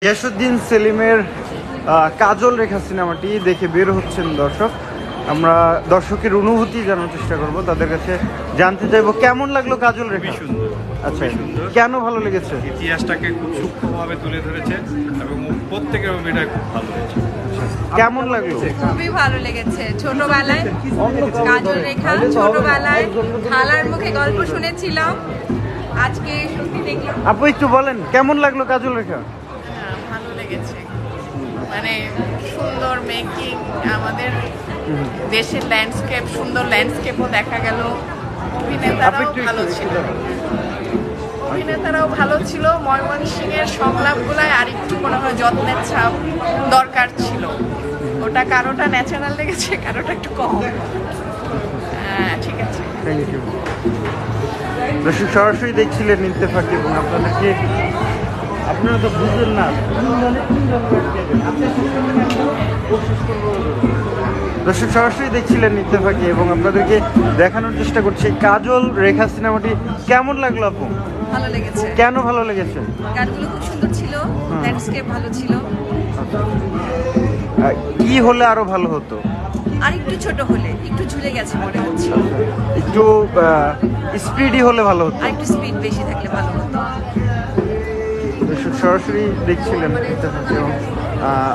গিয়াসউদ্দিন সেলিমের কাজল রেখা সিনেমাটি দেখে বের হচ্ছেন দর্শক। আমরা দর্শকের অনুভূতি জানার চেষ্টা করব, তাদের কাছে জানতে চাইবো কেমন লাগলো কাজল রেখা। সুন্দর, আচ্ছা, কেন ভালো লেগেছে? ইতিহাসটাকে খুব সূক্ষ্মভাবে তুলে ধরেছে এবং প্রত্যেকের অভিনয় খুব ভালো হয়েছে। কেমন লাগলো? খুবই ভালো লেগেছে। ছোটবেলায় কাজল রেখা, ছোটবেলায় খালার মুখে গল্প শুনেছিলাম, আজকে সত্যি দেখলাম। আপু একটু বলেন কেমন লাগলো কাজল রেখা? ভালো লেগেছে, মানে সুন্দর মেকিং, আমাদের দেশের ল্যান্ডস্কেপ, সুন্দর ল্যান্ডস্কেপও দেখা গেল। অভিনেতারাও ভালো ছিল। ময়মনসিংহের সংলাপগুলায় আরেকটু মনে হয় যত্নের ছাপ দরকার ছিল। ওটা কারোটা ন্যাচারাল লেগেছে, কারোটা একটু কম। হ্যাঁ, ঠিক আছে। Thank you. দর্শক সরাসরি দেখছিলেন ইত্তেফাকে এবং আপনারা তো বুঝলেন না। দর্শক সরাসরি দেখছিলেন ইত্তেফাকে এবং আপনাদেরকে দেখানোর চেষ্টা করছি কাজল রেখা সিনেমাটি কেমন লাগলো আপু? ভালো লেগেছে। কেন ভালো লেগেছে? গানগুলো খুব সুন্দর ছিল, ল্যান্ডস্কেপ ভালো ছিল। কি হলে আরো ভালো হতো? আর একটু ছোট হলে, একটু ঝুলে গেছে মনে হচ্ছে। একটু স্পিডি হলে ভালো হতো। আর একটু স্পিড বেশি থাকলে ভালো হতো। সরাসরি দেখছিলেন ইত্তেফাকে এবং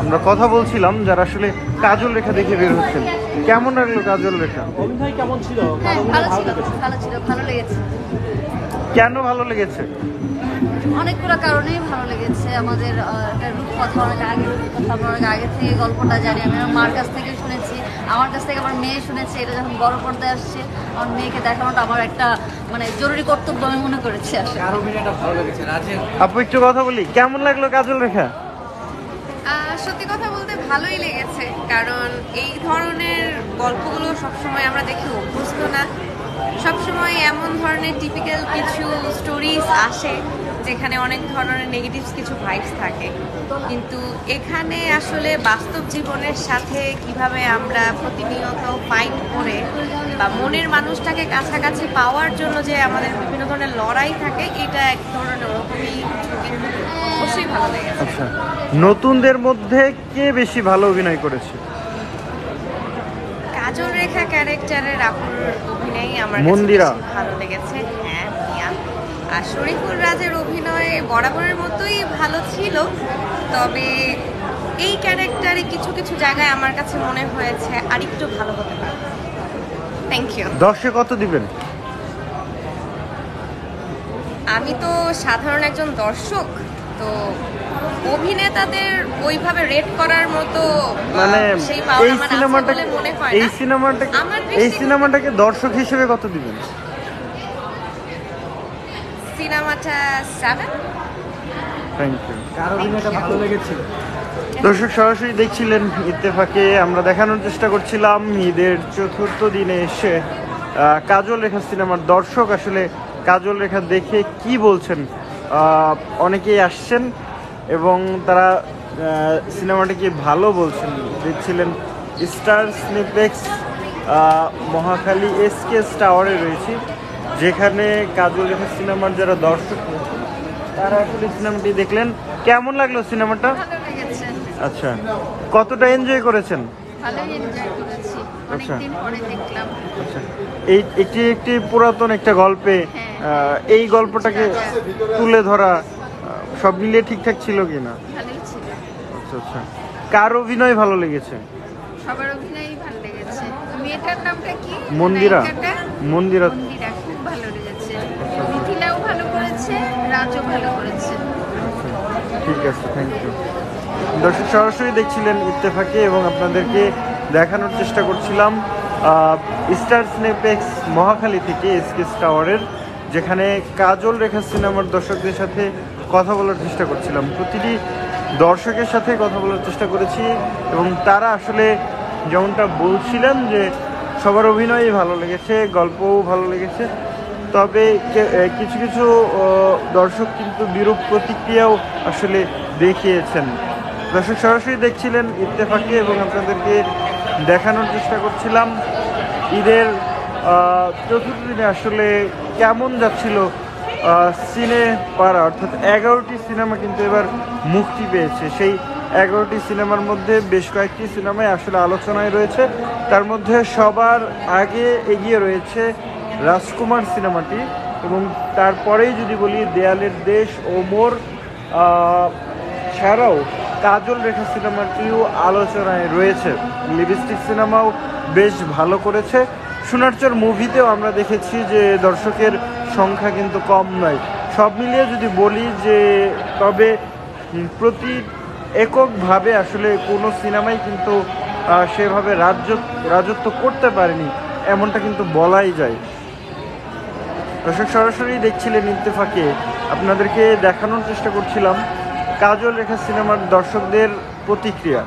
আমরা কথা বলছিলাম যারা আসলে কাজল রেখা দেখে বের হচ্ছেন। কেমন লাগলো কাজল রেখা? অভিনয় কেমন ছিল? ভালো লেগেছে। কেন ভালো লেগেছে? অনেকগুলো কারণেই ভালো লেগেছে। আমাদের কথা অনেক আগে থেকে গল্পটা জানি, আমি আমার মার কাছ থেকে শুনেছি, আমার কাছ থেকে আমার মেয়ে শুনেছে। এটা যখন বড় পর্দায় আসছে, আমার মেয়েকে দেখানোটা আমার একটা মানে জরুরি কর্তব্য আমি মনে করেছি। আপু একটু কথা বলি, কেমন লাগলো কাজল রেখা? সত্যি কথা বলতে ভালোই লেগেছে, কারণ এই ধরনের গল্পগুলো সবসময় আমরা দেখে অভ্যস্ত না। সবসময় এমন ধরনের টিপিক্যাল কিছু স্টোরিজ আসে যেখানে অনেক ধরনের নেগেটিভস কিছু ভাইবস থাকে, কিন্তু এখানে আসলে বাস্তব জীবনের সাথে কিভাবে আমরা প্রতিনিয়ত ফাইট করে বা মনের মানুষটাকে কাছাকাছি পাওয়ার জন্য যে আমাদের বিভিন্ন ধরনের লড়াই থাকে, এটা এক ধরনের ওরকমই অবশ্যই ভালো লেগেছে। আচ্ছা, নতুনদের মধ্যে কে বেশি ভালো অভিনয় করেছে? কাজল রেখা ক্যারেক্টারের আপুর অভিনয় আমার মন্দিরা ভালো লেগেছে। হ্যাঁ, মিয়া। আর শরীফুল রাজের অভিনয় বরাবরের মতোই ভালো ছিল, তবে এই ক্যারেক্টারে কিছু কিছু জায়গায় আমার কাছে মনে হয়েছে আরেকটু ভালো হতে পারে। Thank you. 10-এ কত দিবেন? আমি তো সাধারণ একজন দর্শক, তো অভিনেতাদের ওইভাবে রেট করার মতো মানে সেই পাওয়া আমার আছে বলে মনে হয় না। এই সিনেমাটাকে দর্শক হিসেবে কত দিবেন? সিনেমাটা 7। Thank you. কার অভিনয়টা ভালো লেগেছে? দর্শক সরাসরি দেখছিলেন ইত্তেফাকে, আমরা দেখানোর চেষ্টা করছিলাম ঈদের চতুর্থ দিনে এসে কাজল রেখা সিনেমার দর্শক আসলে কাজল রেখা দেখে কি বলছেন। অনেকেই আসছেন এবং তারা সিনেমাটিকে ভালো বলছেন। দেখছিলেন স্টার সিনেপ্লেক্স মহাখালী এসকে টাওয়ারে রয়েছি, যেখানে কাজল রেখা সিনেমার যারা দর্শক তারা আসলে সিনেমাটি দেখলেন। কেমন লাগলো সিনেমাটা? ভালো লেগেছে। আচ্ছা, কতটা এনজয় করেছেন? ভালোই এনজয় করেছি, অনেকদিন পরে দেখলাম। আচ্ছা, একটি পুরাতন একটা গল্পে এই গল্পটাকে তুলে ধরা সব মিলিয়ে ঠিকঠাক ছিল কিনা? ভালোই ছিল। আচ্ছা আচ্ছা, কার অভিনয় ভালো লেগেছে? সবার অভিনয়ই ভালো লেগেছে। মেয়েটার নামটা কি? মন্দিরা। মন্দিরা খুব ভালো লেগেছে। মিথিলাও ভালো করেছে, রাজও ভালো করেছে। ঠিক আছে, থ্যাংক ইউ। দর্শক সরাসরি দেখছিলেন ইত্তেফাকে এবং আপনাদেরকে দেখানোর চেষ্টা করছিলাম স্টার সিনেপ্লেক্স মহাখালী থেকে এসকে টাওয়ারের, যেখানে কাজল রেখা সিনেমার দর্শকদের সাথে কথা বলার চেষ্টা করছিলাম। প্রতিটি দর্শকের সাথে কথা বলার চেষ্টা করেছি এবং তারা আসলে যেমনটা বলছিলেন যে সবার অভিনয়ই ভালো লেগেছে, গল্পও ভালো লেগেছে, তবে কিছু কিছু দর্শক কিন্তু বিরূপ প্রতিক্রিয়াও আসলে দেখিয়েছেন। দর্শক সরাসরি দেখছিলেন ইত্তেফাকে এবং আপনাদেরকে দেখানোর চেষ্টা করছিলাম ঈদের চতুর্থ দিনে আসলে কেমন যাচ্ছিল সিনে পাড়া অর্থাৎ 11টি সিনেমা কিন্তু এবার মুক্তি পেয়েছে। সেই 11টি সিনেমার মধ্যে বেশ কয়েকটি সিনেমায় আসলে আলোচনায় রয়েছে। তার মধ্যে সবার আগে এগিয়ে রয়েছে রাজকুমার সিনেমাটি, এবং তারপরেই যদি বলি দেয়ালের দেশ, ওমর ছাড়াও কাজল রেখা সিনেমাটিও আলোচনায় রয়েছে। লিপস্টিক সিনেমাও বেশ ভালো করেছে। সোনারচর মুভিতেও আমরা দেখেছি যে দর্শকের সংখ্যা কিন্তু কম নয়। সব মিলিয়ে যদি বলি যে তবে প্রতি এককভাবে আসলে কোনো সিনেমাই কিন্তু সেভাবে রাজত্ব করতে পারেনি, এমনটা কিন্তু বলাই যায়। দর্শক সরাসরি দেখছিলেন ইত্তেফাকে, আপনাদেরকে দেখানোর চেষ্টা করছিলাম কাজল রেখা সিনেমার দর্শকদের প্রতিক্রিয়া।